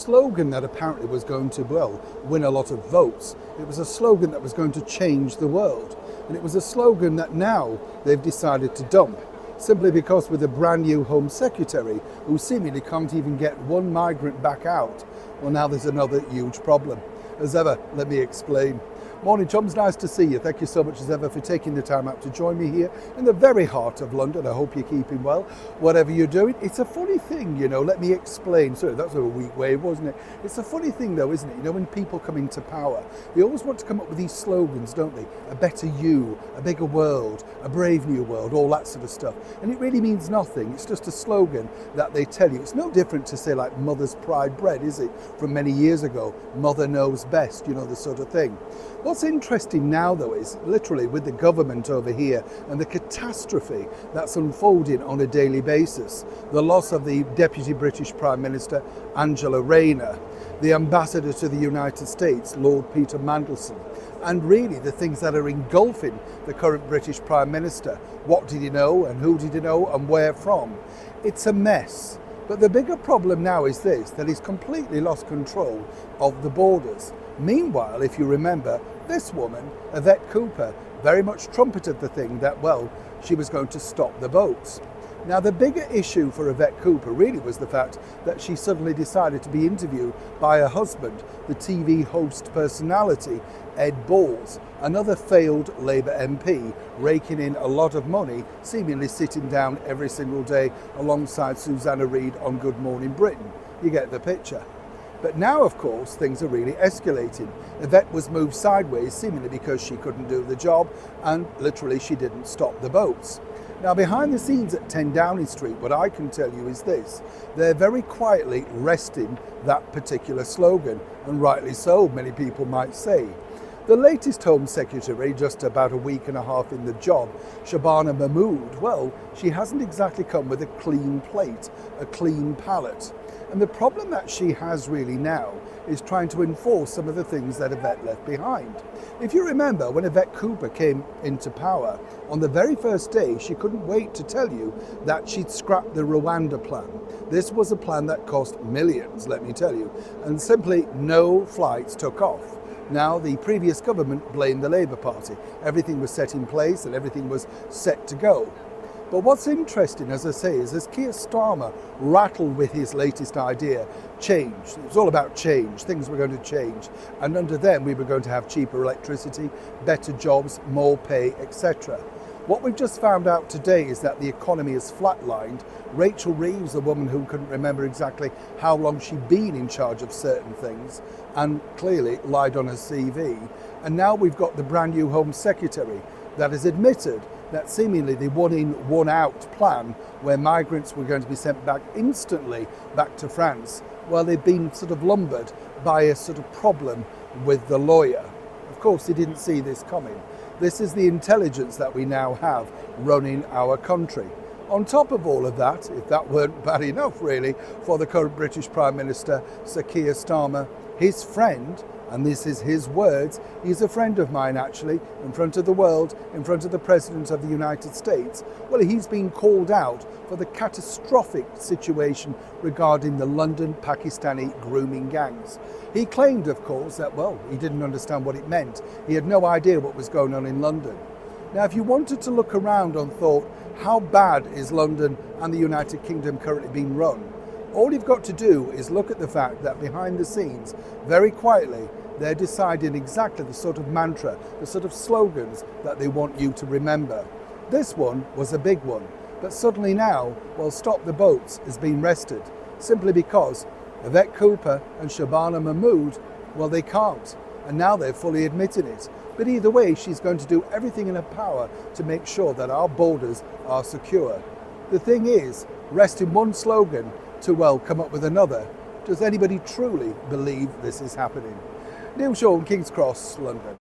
slogan that apparently was going to, well, win a lot of votes. It was a slogan that was going to change the world. And it was a slogan that now they've decided to dump, simply because with a brand new Home Secretary who seemingly can't even get one migrant back out, well, now there's another huge problem. As ever, let me explain. Morning, chums, nice to see you. Thank you so much as ever for taking the time out to join me here in the very heart of London. I hope you're keeping well, whatever you're doing. It's a funny thing, let me explain. Sorry, that's a weak wave, wasn't it? It's a funny thing though, isn't it? When people come into power, they always want to come up with these slogans, don't they? A better you, a bigger world, a brave new world, all that sort of stuff. And it really means nothing. It's just a slogan that they tell you. It's no different to say like Mother's Pride bread, is it? From many years ago, Mother knows best, the sort of thing. What's interesting now, though, is literally with the government over here and the catastrophe that's unfolding on a daily basis. The loss of the Deputy British Prime Minister, Angela Rayner, the Ambassador to the United States, Lord Peter Mandelson, and really the things that are engulfing the current British Prime Minister. What did he know and who did he know and where from? It's a mess. But the bigger problem now is this, that he's completely lost control of the borders. Meanwhile, if you remember, this woman, Yvette Cooper, very much trumpeted the thing that, well, she was going to stop the boats. Now, the bigger issue for Yvette Cooper really was the fact that she suddenly decided to be interviewed by her husband, the TV host personality, Ed Balls, another failed Labour MP, raking in a lot of money, seemingly sitting down every single day alongside Susanna Reid on Good Morning Britain. You get the picture. But now, of course, things are really escalating. Yvette was moved sideways, seemingly because she couldn't do the job, and literally she didn't stop the boats. Now, behind the scenes at 10 Downing Street, what I can tell you is this. They're very quietly resting that particular slogan, and rightly so, many people might say. The latest Home Secretary, just about a week and a half in the job, Shabana Mahmood, well, she hasn't exactly come with a clean plate, a clean palette. And the problem that she has really now is trying to enforce some of the things that Yvette left behind. If you remember, when Yvette Cooper came into power, on the very first day, she couldn't wait to tell you that she'd scrapped the Rwanda plan. This was a plan that cost millions, let me tell you, and simply no flights took off. Now, the previous government blamed the Labour Party. Everything was set in place and everything was set to go. But what's interesting, as I say, is as Keir rattled with his latest idea, change. It was all about change. Things were going to change. And under them, we were going to have cheaper electricity, better jobs, more pay, etc. What we've just found out today is that the economy is flatlined. Rachel Reeves, a woman who couldn't remember exactly how long she'd been in charge of certain things, and clearly lied on her CV. And now we've got the brand new Home Secretary that has admitted that seemingly the one-in, one-out plan where migrants were going to be sent back instantly back to France, well, they've been sort of lumbered by a sort of problem with the lawyer. Of course, he didn't see this coming. This is the intelligence that we now have running our country. On top of all of that, if that weren't bad enough really, for the current British Prime Minister, Sir Keir Starmer, his friend, and this is his words, he's a friend of mine actually, in front of the world, in front of the President of the United States. Well, he's been called out for the catastrophic situation regarding the London Pakistani grooming gangs. He claimed, of course, that, well, he didn't understand what it meant. He had no idea what was going on in London. Now, if you wanted to look around and thought, how bad is London and the United Kingdom currently being run? All you've got to do is look at the fact that behind the scenes, very quietly, they're deciding exactly the sort of mantra, the sort of slogans that they want you to remember. This one was a big one, but suddenly now, well, Stop the Boats has been rested, simply because Yvette Cooper and Shabana Mahmood, well, they can't, and now they're fully admitting it. But either way, she's going to do everything in her power to make sure that our borders are secure. The thing is, resting one slogan to, well, come up with another. Does anybody truly believe this is happening? Neil Shaw, King's Cross, London.